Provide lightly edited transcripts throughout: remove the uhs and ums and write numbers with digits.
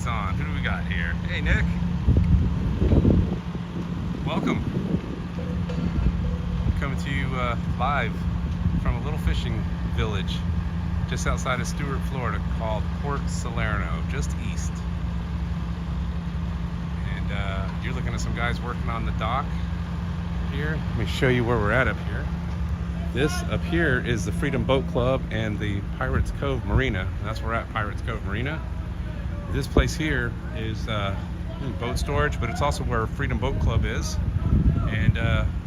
is on. Who do we got here? Hey, Nick. Welcome. Coming to you live from a little fishing village just outside of Stuart, Florida, called Port Salerno, just east. And you're looking at some guys working on the dock here. Let me show you where we're at up here. This up here is the Freedom Boat Club and the Pirates Cove Marina. That's where we're at, Pirates Cove Marina. This place here is boat storage, but it's also where Freedom Boat Club is. And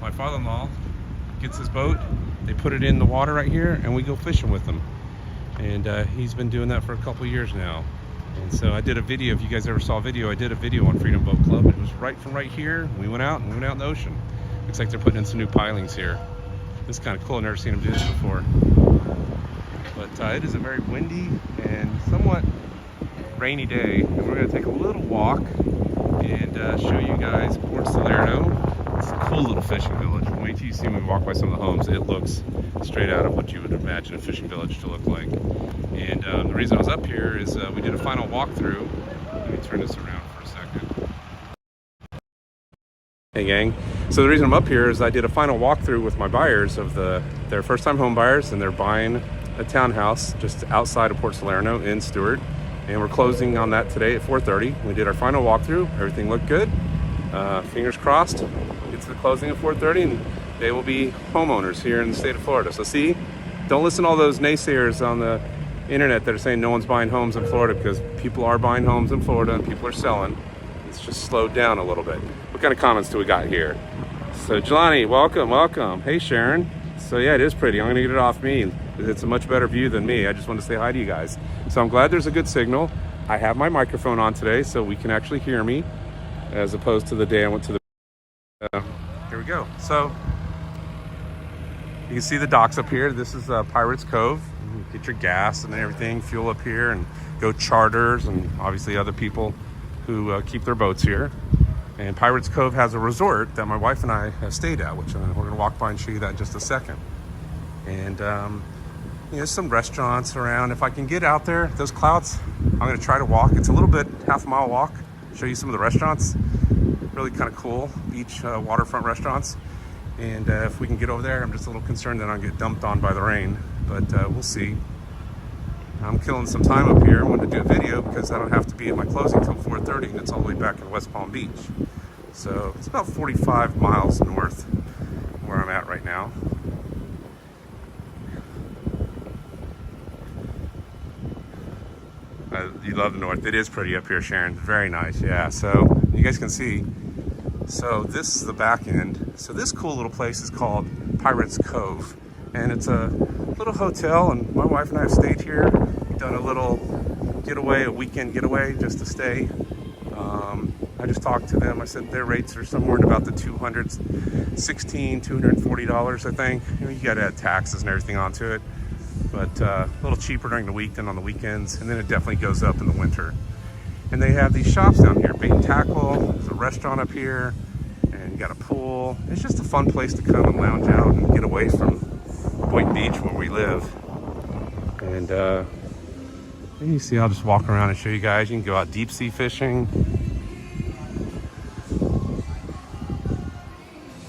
my father-in-law gets his boat, they put it in the water right here, and we go fishing with them. And he's been doing that for a couple years now. And so I did a video, if you guys ever saw a video, I did a video on Freedom Boat Club. It was right from right here. We went out in the ocean. Looks like they're putting in some new pilings here. This is kind of cool. I've never seen them do this before. But it is a very windy and somewhat rainy day, and we're going to take a little walk and show you guys Port Salerno. It's a cool little fishing village. Wait till you see me walk by some of the homes. It looks straight out of what you would imagine a fishing village to look like. And the reason I was up here is we did a final walkthrough. Let me turn this around for a second. Hey gang, so the reason I'm up here is I did a final walkthrough with my buyers of their first-time home buyers, and they're buying a townhouse just outside of Port Salerno in Stuart, and we're closing on that today at 4:30. We did our final walkthrough, everything looked good. Fingers crossed, get to the closing at 4:30 and they will be homeowners here in the state of Florida. So see, don't listen to all those naysayers on the internet that are saying no one's buying homes in Florida, because people are buying homes in Florida and people are selling. It's just slowed down a little bit. What kind of comments do we got here? So Jelani, welcome. Hey Sharon. So yeah, it is pretty. I'm gonna get it off me. It's a much better view than me. I just want to say hi to you guys. So I'm glad there's a good signal. I have my microphone on today so we can actually hear me, as opposed to the day I went to the... here we go. So you can see the docks up here. This is Pirates Cove. You can get your gas and everything, fuel up here, and go charters, and obviously other people who keep their boats here. And Pirates Cove has a resort that my wife and I have stayed at, which we're going to walk by and show you that in just a second. And there's some restaurants around. If I can get out there, those clouds, I'm going to try to walk. It's a little bit, half-a-mile walk. Show you some of the restaurants. Really kind of cool beach waterfront restaurants. And if we can get over there, I'm just a little concerned that I'll get dumped on by the rain, but we'll see. I'm killing some time up here. I wanted to do a video because I don't have to be at my closing until 4:30, and it's all the way back in West Palm Beach. So it's about 45 miles north where I'm at right now. You love the north. It is pretty up here, Sharon. Very nice, yeah. So you guys can see. So this is the back end. So this cool little place is called Pirates Cove, and it's a little hotel, and my wife and I have stayed here. We've done a little getaway, a weekend getaway, just to stay. I just talked to them. I said their rates are somewhere in about the $240, I think. You got to add taxes and everything onto it, but a little cheaper during the week than on the weekends, and then it definitely goes up in the winter. And they have these shops down here, bait and tackle. There's a restaurant up here, and you got a pool. It's just a fun place to come and lounge out and get away from Point Beach where we live. And you see, I'll just walk around and show you guys. You can go out deep sea fishing.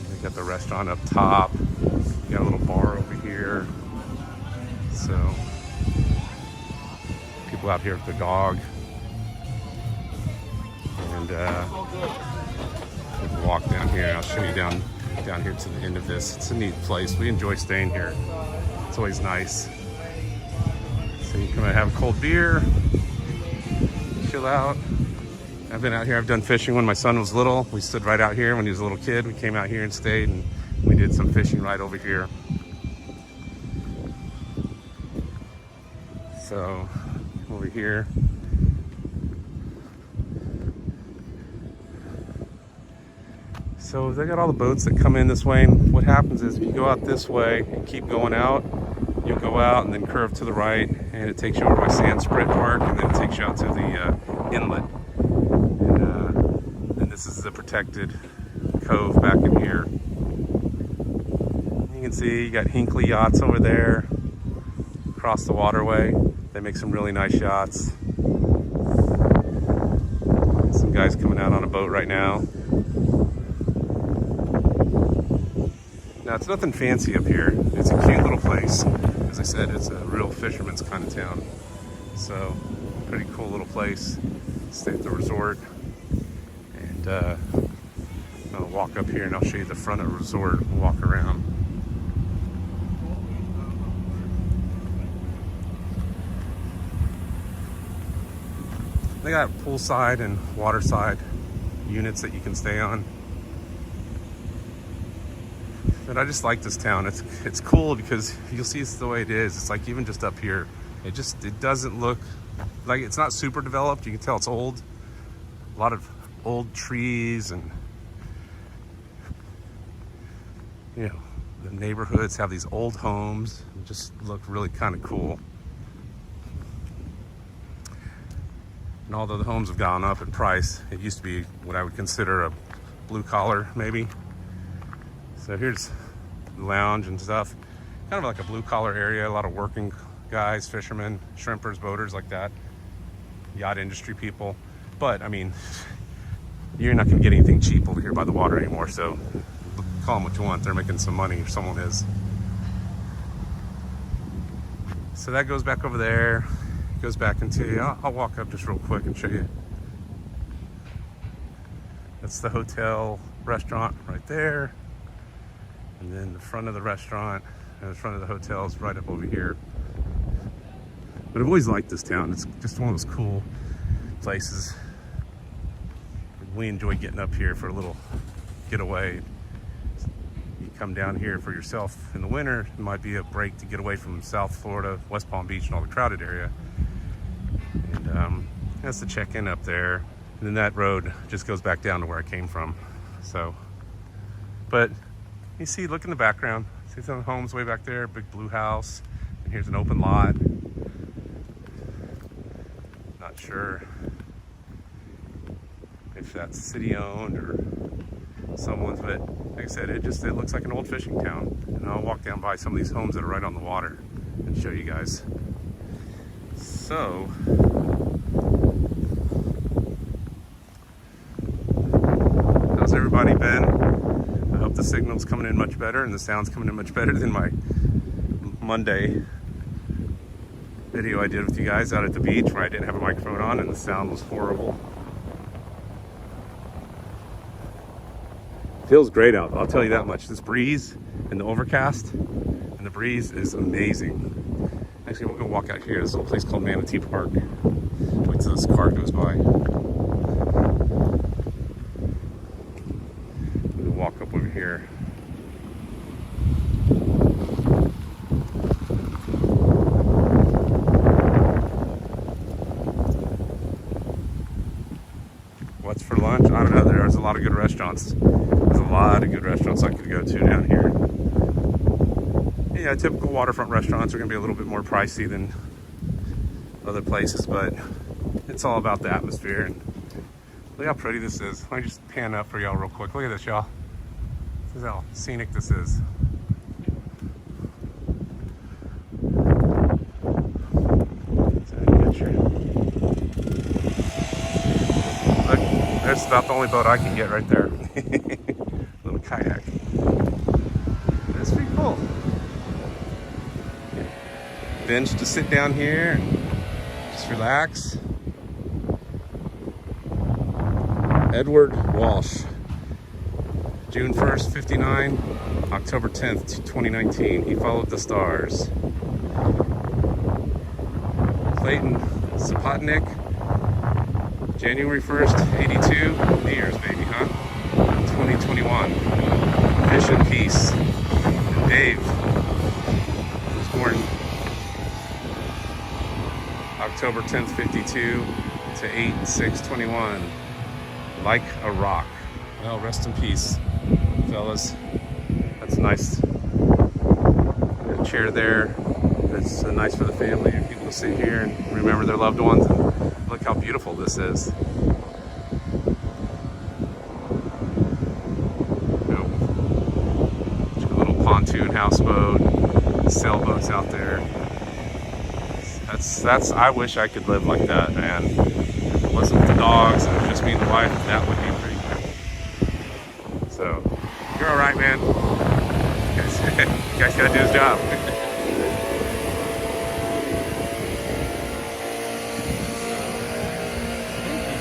They got the restaurant up top. You got a little bar over here. So people out here with their dog. And we can walk down here. I'll show you down here to the end of this. It's a neat place. We enjoy staying here. It's always nice. So you come and have a cold beer, chill out. I've been out here. I've done fishing when my son was little. We stood right out here when he was a little kid. We came out here and stayed, and we did some fishing right over here. So over here. So they got all the boats that come in this way, and what happens is if you go out this way and keep going out, you'll go out and then curve to the right, and it takes you over by Sand Sprit Park, and then it takes you out to the inlet. And this is the protected cove back in here. You can see you got Hinckley yachts over there across the waterway. They make some really nice yachts. guys coming out on a boat right now. Now, it's nothing fancy up here. It's a cute little place. As I said, it's a real fisherman's kind of town. So, pretty cool little place. Stay at the resort. And I'll walk up here and I'll show you the front of the resort. We'll walk around. They got poolside and waterside units that you can stay on. But I just like this town. It's cool because you'll see it's the way it is. It's like even just up here, it doesn't look like, it's not super developed. You can tell it's old. A lot of old trees, and you know, the neighborhoods have these old homes. It just look really kind of cool. And although the homes have gone up in price, it used to be what I would consider a blue collar, maybe. So here's the lounge and stuff. Kind of like a blue collar area, a lot of working guys, fishermen, shrimpers, boaters, like that. Yacht industry people. But I mean, you're not gonna get anything cheap over here by the water anymore, so call them what you want. They're making some money, or someone is. So that goes back over there. It goes back into, I'll walk up just real quick and show you. That's the hotel restaurant right there. And then the front of the restaurant and the front of the hotel is right up over here. But I've always liked this town. It's just one of those cool places. We enjoy getting up here for a little getaway. You come down here for yourself in the winter. It might be a break to get away from South Florida, West Palm Beach, and all the crowded area. And that's the check-in up there. And then that road just goes back down to where I came from. So, but you see, look in the background. See some homes way back there, big blue house. And here's an open lot. Not sure if that's city owned or someone's, but like I said, it looks like an old fishing town. And I'll walk down by some of these homes that are right on the water and show you guys. So, how's everybody been? I hope the signal's coming in much better and the sound's coming in much better than my Monday video I did with you guys out at the beach where I didn't have a microphone on and the sound was horrible. Feels great out, I'll tell you that much. This breeze and the overcast and the breeze is amazing. Actually, we'll go walk out here. There's a little place called Manatee Park. Wait till this car goes by. We'll walk up over here. What's for lunch? I don't know. There's a lot of good restaurants. There's a lot of good restaurants I could go to down here. Yeah, typical waterfront restaurants are going to be a little bit more pricey than other places, but it's all about the atmosphere. And look how pretty this is. Let me just pan up for y'all real quick. Look at this, y'all. This is how scenic this is. Look, there's about the only boat I can get right there. Little kayak. That's pretty cool. Bench to sit down here and just relax. Edward Walsh, June 1st, 59, October 10th, 2019. He followed the stars. Clayton Sapotnik, January 1st, 82, New Year's baby, huh? 2021. Fish in Peace. And Dave was born October 10th, 52 to 8/6/21. Like a rock. Well, rest in peace, fellas. That's nice. Got a chair there. That's nice for the family and people to sit here and remember their loved ones. And look how beautiful this is. A little pontoon houseboat, sailboats out there. That's I wish I could live like that, man. If it wasn't the dogs and it was just me and the wife, that would be pretty cool. So you're all right, man. You guys gotta do his job. He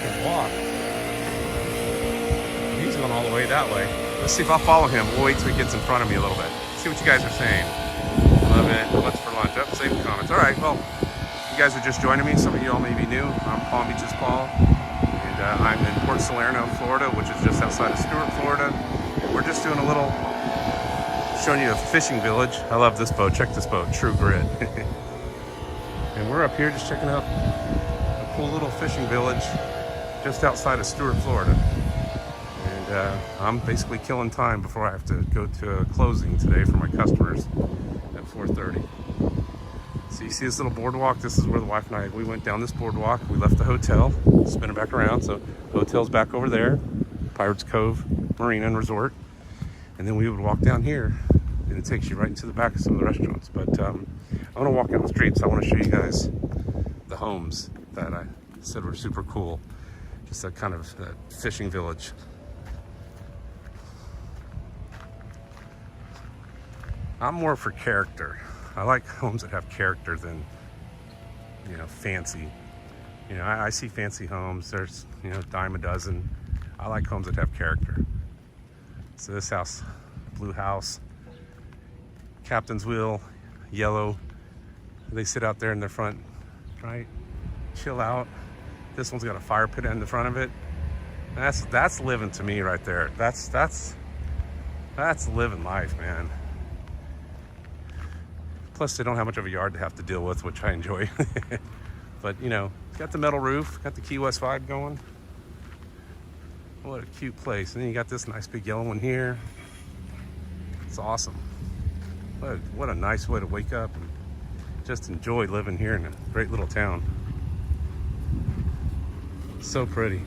can walk. He's going all the way that way. Let's see if I'll follow him. We'll wait till he gets in front of me a little bit. See what you guys are saying. Love it. What's for lunch? Up, save the comments. All right, well, you guys are just joining me. Some of you all may be new. I'm Palm Beaches Paul, and I'm in Port Salerno, Florida, which is just outside of Stuart, Florida. We're just doing a little, showing you a fishing village. I love this boat. Check this boat, True Grit. And we're up here just checking out a cool little fishing village just outside of Stuart, Florida. And I'm basically killing time before I have to go to a closing today for my customers at 4:30. So you see this little boardwalk? This is where the wife and I, we went down this boardwalk. We left the hotel, spinning back around. So hotel's back over there, Pirates Cove Marina and Resort. And then we would walk down here, and it takes you right into the back of some of the restaurants. But I want to walk down the streets. I want to show you guys the homes that I said were super cool. Just that kind of fishing village. I'm more for character. I like homes that have character than, you know, fancy. You know, I see fancy homes. There's, you know, dime a dozen. I like homes that have character. So this house, blue house, captain's wheel, yellow. They sit out there in their front, right? Chill out. This one's got a fire pit in the front of it. That's living to me right there. That's living life, man. Plus, they don't have much of a yard to have to deal with, which I enjoy. But, you know, it's got the metal roof, got the Key West vibe going. What a cute place. And then you got this nice big yellow one here. It's awesome. What a nice way to wake up and just enjoy living here in a great little town. So pretty.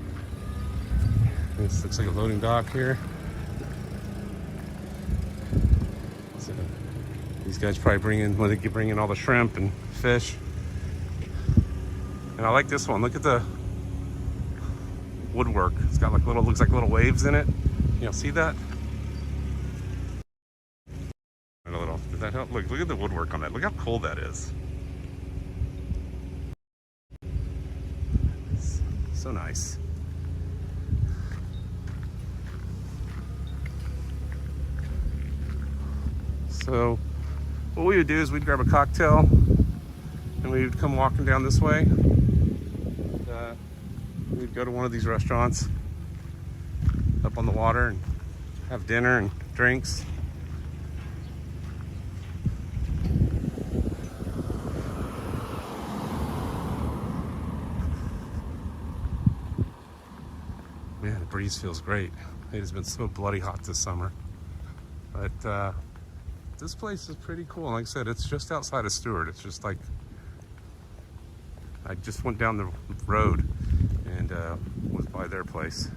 This looks like a loading dock here. So these guys probably bring in all the shrimp and fish. And I like this one. Look at the woodwork. It's got like looks like little waves in it. You know, see that? And a little. Did that help? Look at the woodwork on that. Look how cool that is. It's so nice. So what we would do is we'd grab a cocktail and we would come walking down this way. We'd go to one of these restaurants up on the water and have dinner and drinks. Man, the breeze feels great. It has been so bloody hot this summer. But this place is pretty cool. Like I said, it's just outside of Stuart. It's just like, I just went down the road and was by their place.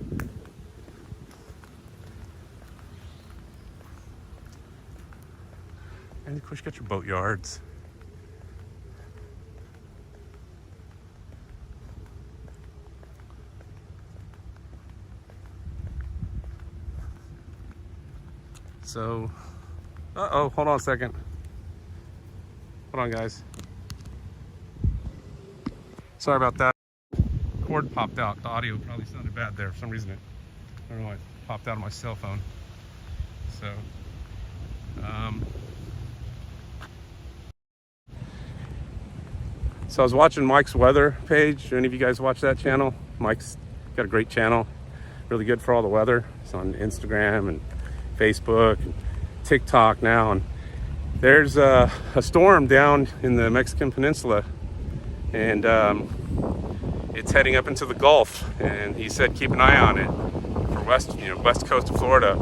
And of course you got your boat yards. So, uh-oh, hold on a second. Hold on, guys. Sorry about that. Cord popped out. The audio probably sounded bad there for some reason. I don't know why it popped out of my cell phone. So, I was watching Mike's weather page. Do any of you guys watch that channel? Mike's got a great channel. Really good for all the weather. It's on Instagram and Facebook and TikTok now. And there's a storm down in the Mexican Peninsula. And it's heading up into the Gulf, and he said keep an eye on it for west coast of Florida,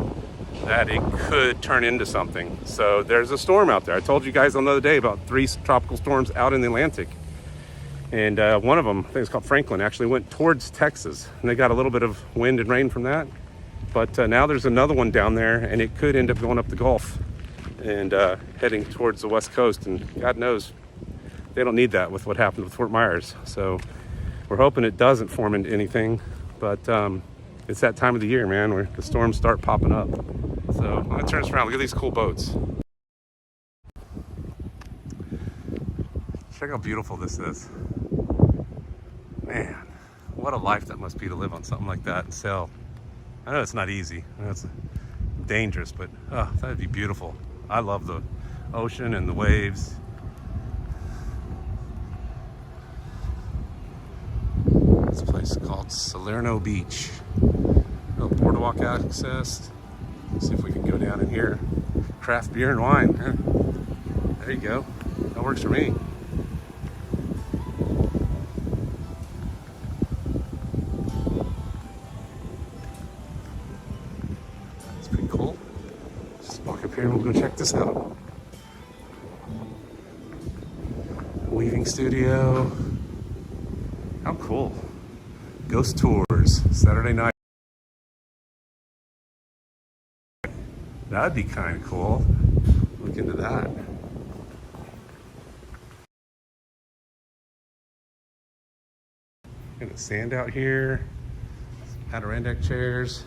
that it could turn into something. So there's a storm out there. I told you guys on the other day about 3 tropical storms out in the Atlantic, and one of them, I think it's called Franklin, actually went towards Texas, and they got a little bit of wind and rain from that. But now there's another one down there, and it could end up going up the Gulf and heading towards the west coast, and God knows they don't need that with what happened with Fort Myers. So we're hoping it doesn't form into anything, but it's that time of the year, man, where the storms start popping up. So I'm gonna turn this around. Look at these cool boats. Check how beautiful this is. Man, what a life that must be to live on something like that and sail. I know it's not easy. I know it's dangerous, but that'd be beautiful. I love the ocean and the waves. This place is called Salerno Beach. No boardwalk access. Let's see if we can go down in here. Craft beer and wine. There you go. That works for me. That's pretty cool. Just walk up here and we'll go check this out. Weaving studio. How cool. Ghost tours, Saturday night. That'd be kind of cool. Look into that. Got the sand out here. Adirondack chairs.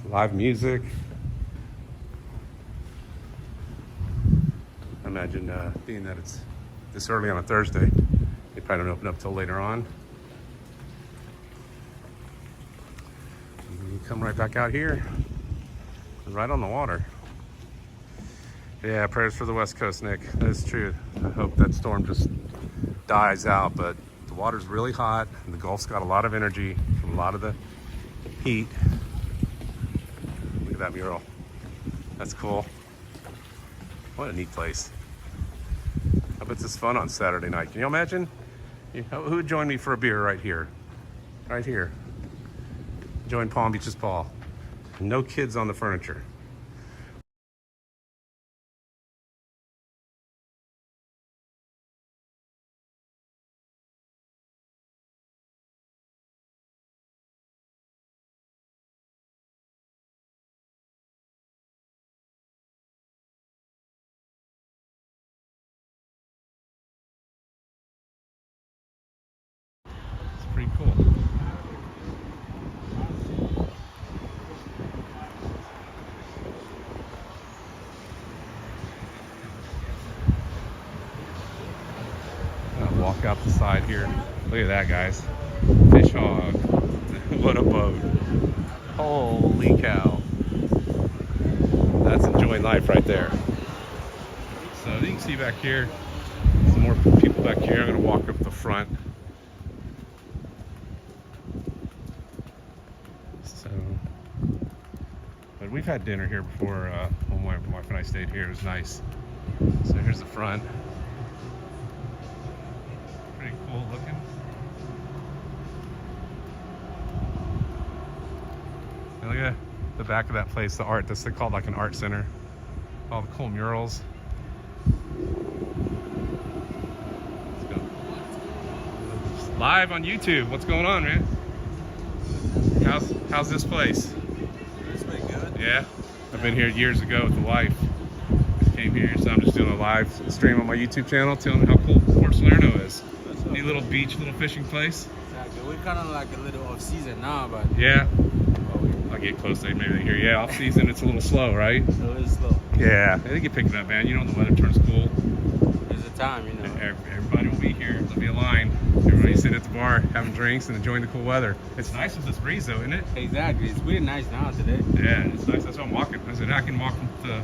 Live music. I imagine being that it's this early on a Thursday, they probably don't open up till later on. And you come right back out here, right on the water. Yeah, prayers for the West Coast, Nick. That is true. I hope that storm just dies out, but the water's really hot and the Gulf's got a lot of energy from a lot of the heat. Look at that mural. That's cool. What a neat place. I bet this is fun on Saturday night. Can you imagine? Who would join me for a beer right here? Right here. Join Palm Beaches Paul. No kids on the furniture. Pretty cool. I'll walk out the side here. Look at that, guys. Fish hog. What a boat. Holy cow. That's enjoying life right there. So you can see back here, some more people back here. I'm going to walk up the front. But we've had dinner here before when my wife and I stayed here. It was nice. So here's the front. Pretty cool looking. And look at the back of that place, the art. That's called like an art center. All the cool murals. Let's go. Live on YouTube. What's going on, man? How's this place? It's pretty good. Yeah, I've been here years ago with the wife. Just came here, so I'm just doing a live stream on my YouTube channel, telling them how cool Port Salerno is. Neat little beach, little fishing place. Exactly. We're kind of like a little off season now, but yeah. I'll get close to maybe they hear. Yeah, off season it's a little slow, right? so it's slow. Yeah, I think you pick it up, man. You know when the weather turns cool. There's a time, you know. Everybody will be here. There'll be a line. Everybody sit at the bar, having drinks and enjoying the cool weather. It's nice with this breeze, though, isn't it? Exactly. It's really nice now today. Yeah, it's nice. That's why I'm walking. I said I can walk the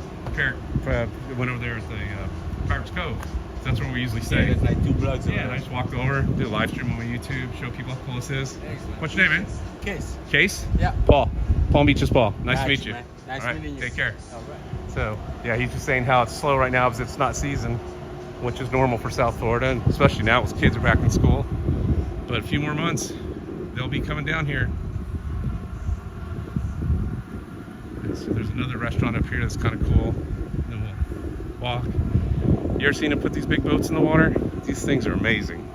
went over there at the Pirates Cove. That's where we usually stay. Yeah, it's like 2 blocks away. Yeah, and I just walked over, do a live stream on my YouTube, show people how cool this is. Excellent. What's your name, man? Case. Case? Yeah. Paul. Palm Beaches Paul. Nice to meet you. Man. Nice All right, meeting you. take care. All right. So, yeah, he's just saying how it's slow right now because it's not season, which is normal for South Florida, and especially now as kids are back in school. But a few more months, they'll be coming down here. And so there's another restaurant up here that's kind of cool. And then we'll walk. You ever seen them put these big boats in the water? These things are amazing.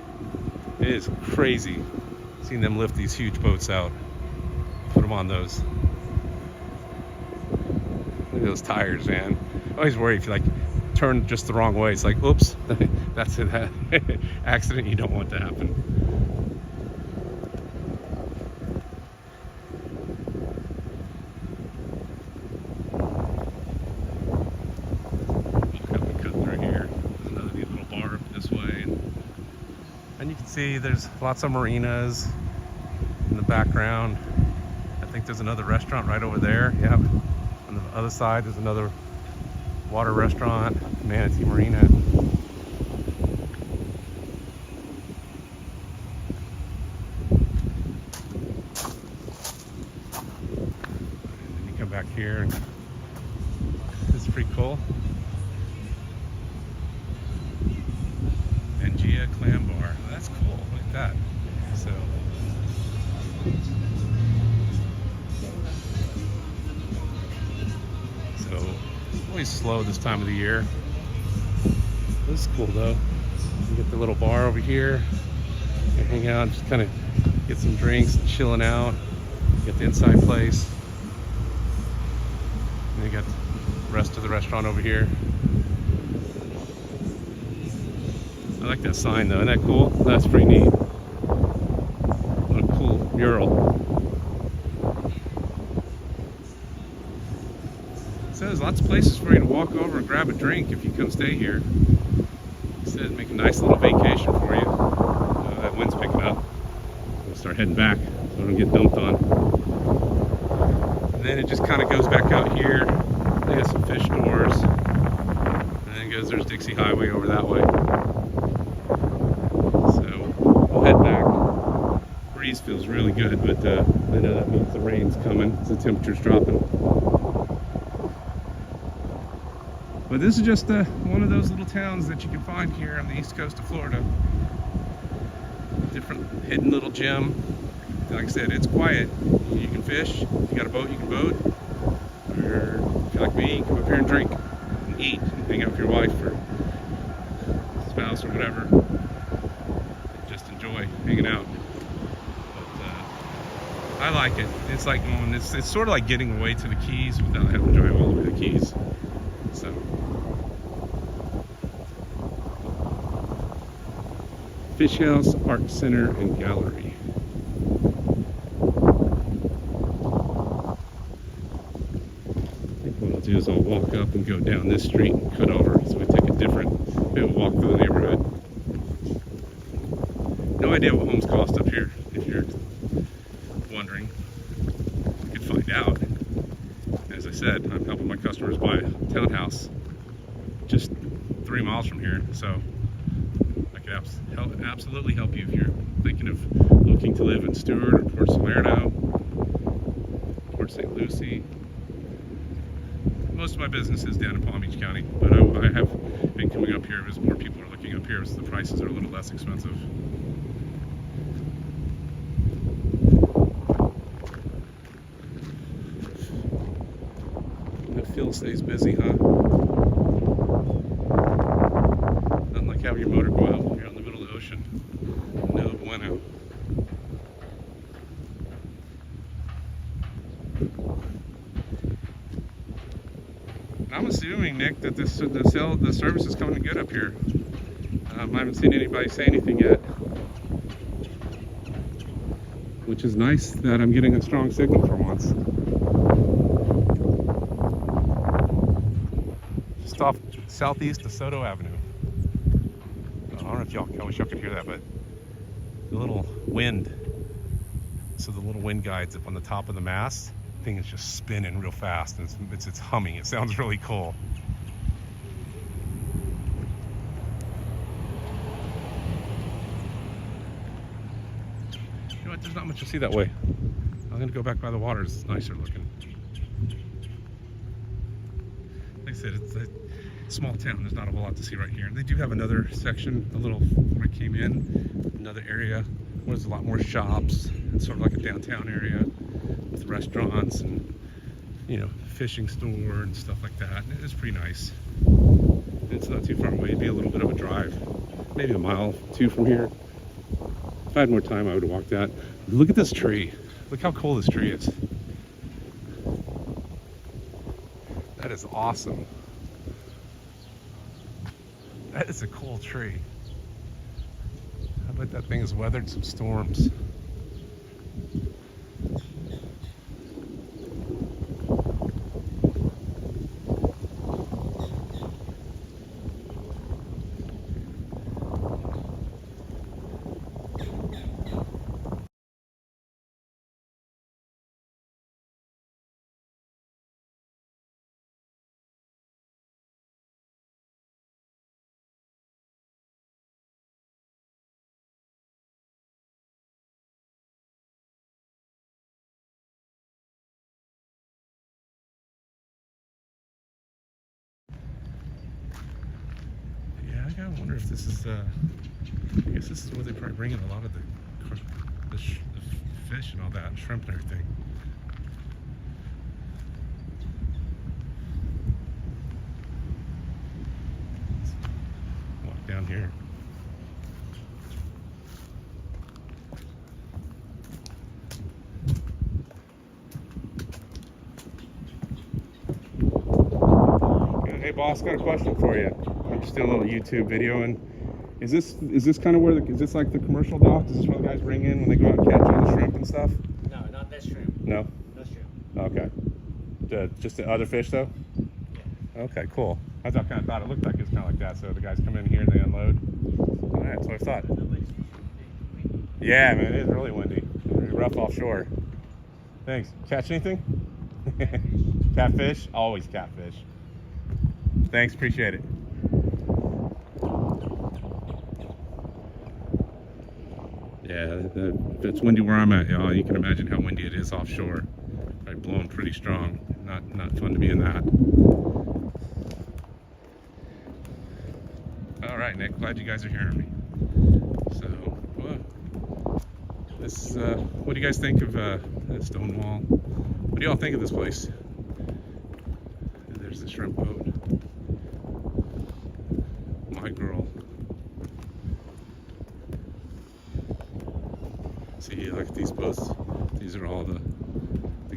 It is crazy seeing them lift these huge boats out. Put them on those. Look at those tires, man. I always worry if you like turn just the wrong way. It's like, oops, that's an accident you don't want to happen. And you can see there's lots of marinas in the background. I think there's another restaurant right over there. Yep. On the other side, there's another water restaurant, Manatee Marina. And you come back here, and this is pretty cool. Angia Clan bar. That's cool. Look at that. So always slow this time of the year. This is cool though. You get the little bar over here. You hang out, just kind of get some drinks, chilling out. You get the inside place. And you got the rest of the restaurant over here. I like that sign though, isn't that cool? That's pretty neat. What a cool mural. So there's lots of places for you to walk over and grab a drink if you come stay here. It says make a nice little vacation for you. That wind's picking up. We'll start heading back so I don't get dumped on. And then it just kind of goes back out here. They got some fish stores. And then it goes, there's Dixie Highway over that way. Head back. Breeze feels really good, but I know that means the rain's coming. The temperature's dropping. But this is just one of those little towns that you can find here on the east coast of Florida. Different hidden little gem. Like I said, it's quiet. You can fish. If you got a boat, you can boat. Or if you're like me, you can come up here and drink and eat and hang out with your wife or spouse or whatever. Enjoy hanging out. But I like it. It's like it's sort of like getting away to the Keys without having to drive all the way to the Keys. So Fish House, Art Center, and Gallery. I think what I'll do is I'll walk up and go down this street and cut over, so we take a different walk through the neighborhood. No idea what homes cost up here, if you're wondering. You could find out. As I said, I'm helping my customers buy a townhouse just 3 miles from here, so I could absolutely help you if you're thinking of looking to live in Stuart or Port Salerno, Port St. Lucie. Most of my business is down in Palm Beach County, but I have been coming up here as more people are looking up here, so the prices are a little less expensive. Fuel stays busy, huh? Nothing like having your motor go out when you're out in the middle of the ocean. No bueno. I'm assuming, Nick, that the service is coming good up here. I haven't seen anybody say anything yet. Which is nice that I'm getting a strong signal for once. Off southeast DeSoto Avenue. I don't know if y'all, I wish y'all could hear that, but the little wind, so the little wind guides up on the top of the mast, thing is just spinning real fast, and it's humming. It sounds really cool. You know what, there's not much to see that way. I'm gonna go back by the water, it's nicer looking. Like I said, it's a small town. There's not a whole lot to see right here. They do have another section, a little where I came in, another area where there's a lot more shops. It's sort of like a downtown area with restaurants and, you know, fishing store and stuff like that. And it's pretty nice. It's not too far away. It'd be a little bit of a drive, maybe a mile, 2 from here. If I had more time, I would have walked that. Look at this tree. Look how cool this tree is. That is awesome. That is a cool tree. I bet that thing has weathered some storms. Yeah, I gotta wonder if this is, I guess this is where they probably bring in a lot of the fish and all that, and shrimp and everything. Let's walk down here. Hey boss, got a question for you. I'm just doing a little YouTube video, and is this kind of where is this like the commercial dock? Is this where the guys bring in when they go out and catch all the shrimp and stuff? No, not that shrimp. No? No shrimp. Okay. Just the other fish though? Yeah. Okay, cool. I kind of thought it looked like it's kind of like that. So the guys come in here and they unload. All right, that's what I thought. Yeah, man, it is really windy. Really rough offshore. Thanks. Catch anything? Catfish? Always catfish. Thanks, appreciate it. Yeah, if it's windy where I'm at, y'all, you can imagine how windy it is offshore. Right, blowing pretty strong. Not fun to be in that. All right, Nick, glad you guys are hearing me. So, well, this what do you guys think of the stone wall? What do y'all think of this place? There's the shrimp boat. My girl. See, look at these boats. These are all the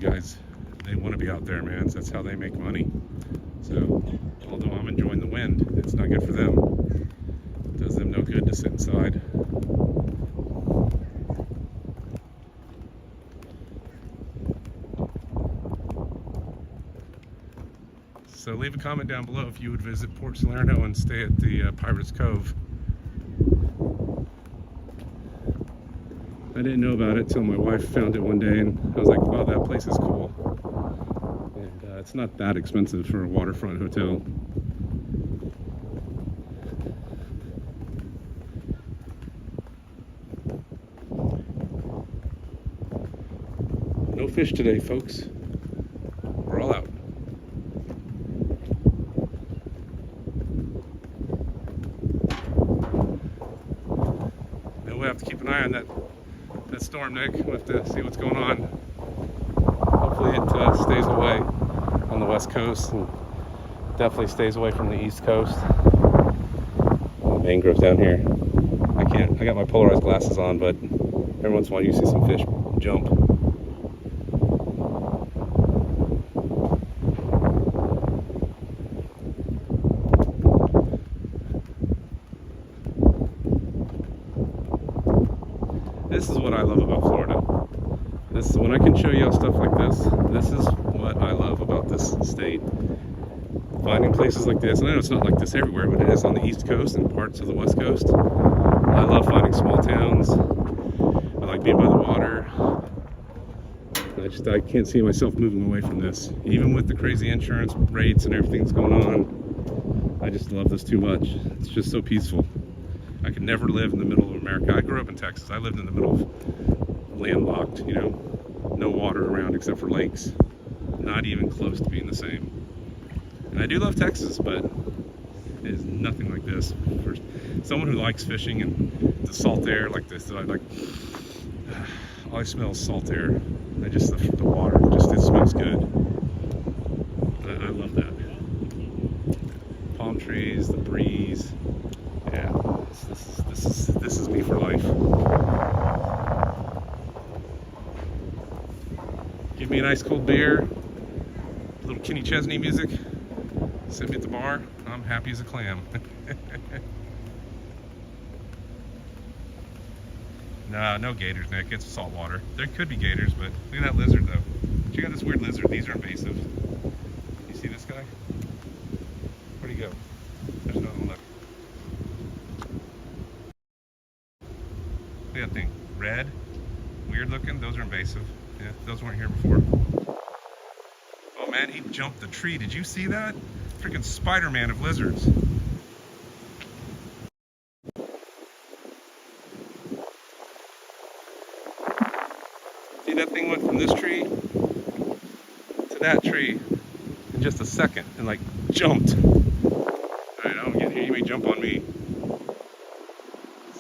guys. They want to be out there, man. So that's how they make money. So, although I'm enjoying the wind, it's not good for them. It does them no good to sit inside. So leave a comment down below if you would visit Port Salerno and stay at the Pirates Cove. I didn't know about it till my wife found it one day, and I was like, wow, that place is cool. And it's not that expensive for a waterfront hotel. No fish today, folks. We're all out. We'll have to keep an eye on that storm, Nick. We'll have to see what's going on. Hopefully it stays away on the west coast, and definitely stays away from the east coast. The mangroves down here. I got my polarized glasses on, but every once in a while you see some fish jump. This is what I love about Florida. This is when I can show y'all stuff like this. This is what I love about this state. Finding places like this, and I know it's not like this everywhere, but it is on the East Coast and parts of the West Coast. I love finding small towns. I like being by the water. I can't see myself moving away from this. Even with the crazy insurance rates and everything that's going on, I just love this too much. It's just so peaceful. I could never live in the middle of America. I grew up in Texas. I lived in the middle of landlocked, you know, no water around except for lakes. Not even close to being the same. And I do love Texas, but it is nothing like this. For someone who likes fishing and the salt air like this, all I smell is salt air. The water, it smells good. I love that. Palm trees, the breeze. Yeah, this is me for life. Give me an ice cold beer, a little Kenny Chesney music, sit me at the bar. I'm happy as a clam. Nah, no gators, Nick. It's salt water. There could be gators, but look at that lizard, though. Check out this weird lizard. These are invasive. You see this guy? Where'd he go? There's another one. Look. Look at that thing. Red. Weird looking. Those are invasive. Yeah, those weren't here before. Oh man, he jumped the tree. Did you see that? Freaking Spider-Man of lizards. See, that thing went from this tree to that tree in just a second and like jumped. Alright, I don't get here. You may jump on me.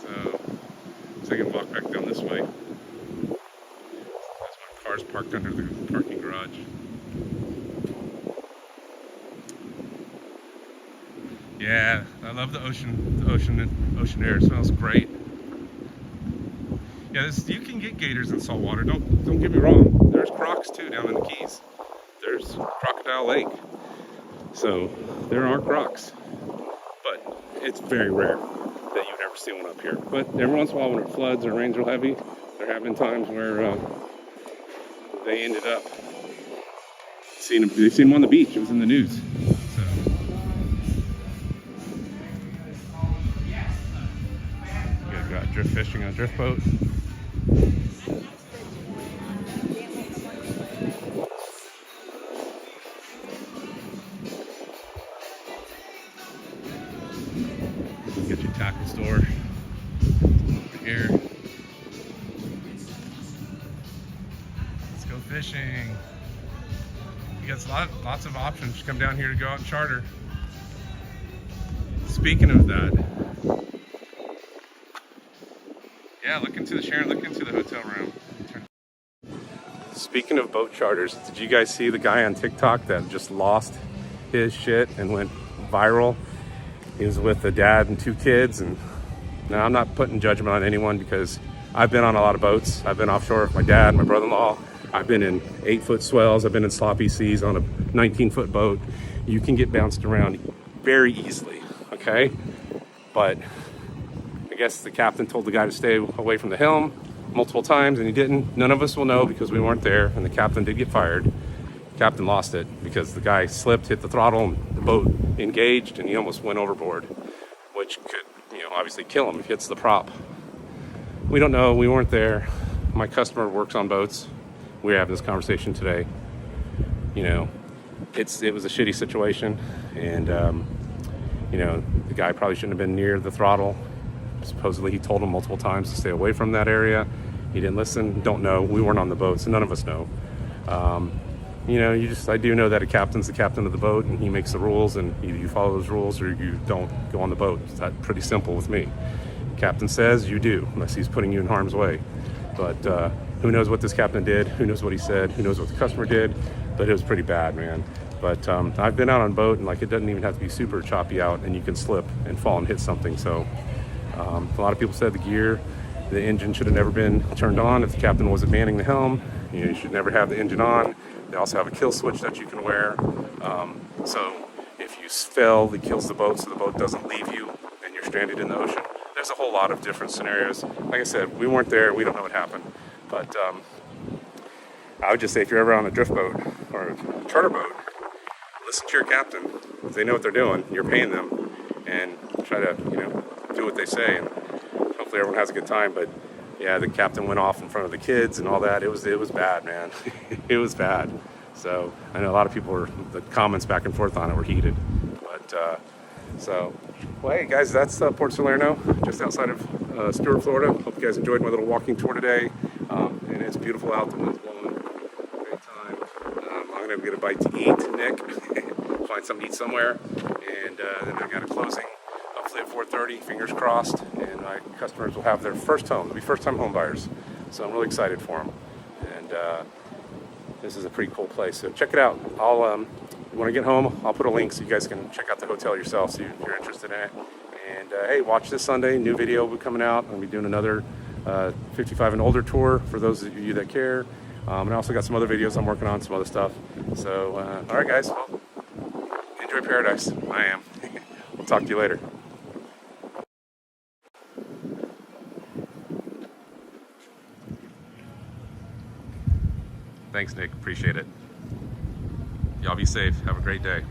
So I can walk back down this way. That's my car's parked under the parking garage. Yeah, I love the ocean air. It smells great. Yeah, you can get gators in saltwater. Don't get me wrong. There's Crocs too down in the Keys. There's Crocodile Lake. So there are Crocs, but it's very rare that you never see one up here. But every once in a while, when it floods or rains real heavy, there have been times where they ended up seeing them. They've seen them on the beach. It was in the news. Got drift fishing on a drift boat. Get your tackle store over here. Let's go fishing. You got lots of options. Come down here to go out and charter. Speaking of that. Yeah, look into the hotel room. Speaking of boat charters, did you guys see the guy on TikTok that just lost his shit and went viral? He was with a dad and 2 kids, and now I'm not putting judgment on anyone because I've been on a lot of boats. I've been offshore with my dad, my brother-in-law. I've been in 8-foot swells. I've been in sloppy seas on a 19-foot boat. You can get bounced around very easily, okay? But I guess the captain told the guy to stay away from the helm multiple times, and he didn't. None of us will know because we weren't there, and the captain did get fired. The captain lost it because the guy slipped, hit the throttle, and the boat engaged, and he almost went overboard, which could, obviously kill him if he hits the prop. We don't know. We weren't there. My customer works on boats. We were having this conversation today. It was a shitty situation, and the guy probably shouldn't have been near the throttle. Supposedly he told him multiple times to stay away from that area. He didn't listen. Don't know. We weren't on the boat, so none of us know. I do know that a captain's the captain of the boat, and he makes the rules, and either you follow those rules or you don't go on the boat. It's that pretty simple with me. Captain says you do, unless he's putting you in harm's way. But who knows what this captain did? Who knows what he said? Who knows what the customer did? But it was pretty bad, man. But I've been out on a boat, and it doesn't even have to be super choppy out, and you can slip and fall and hit something. So a lot of people said the engine should have never been turned on if the captain wasn't manning the helm. You should never have the engine on. They also have a kill switch that you can wear. So if you fell, it kills the boat so the boat doesn't leave you and you're stranded in the ocean. There's a whole lot of different scenarios. Like I said, we weren't there. We don't know what happened. But I would just say if you're ever on a drift boat or a charter boat, listen to your captain. If they know what they're doing, you're paying them, and try to, do what they say, and hopefully everyone has a good time. But yeah, the captain went off in front of the kids and all that. It was bad, man. It was bad. So I know a lot of people the comments back and forth on it were heated. But well, hey guys, that's Port Salerno, just outside of Stuart, Florida. Hope you guys enjoyed my little walking tour today. And it's beautiful out. The wind's blowing. Great time. I'm gonna get a bite to eat, Nick. Find something to eat somewhere, and then I got a closing. Hopefully at 4:30, fingers crossed, and my customers will have their first home. They'll be first-time home buyers, so I'm really excited for them. And this is a pretty cool place, so check it out. When I get home, I'll put a link so you guys can check out the hotel yourself if you're interested in it. And hey, watch this Sunday, new video will be coming out. I'm gonna be doing another 55 and older tour for those of you that care. And I also got some other videos I'm working on, some other stuff. So, all right, guys, well, enjoy paradise. I am. We'll talk to you later. Thanks, Nick. Appreciate it. Y'all be safe. Have a great day.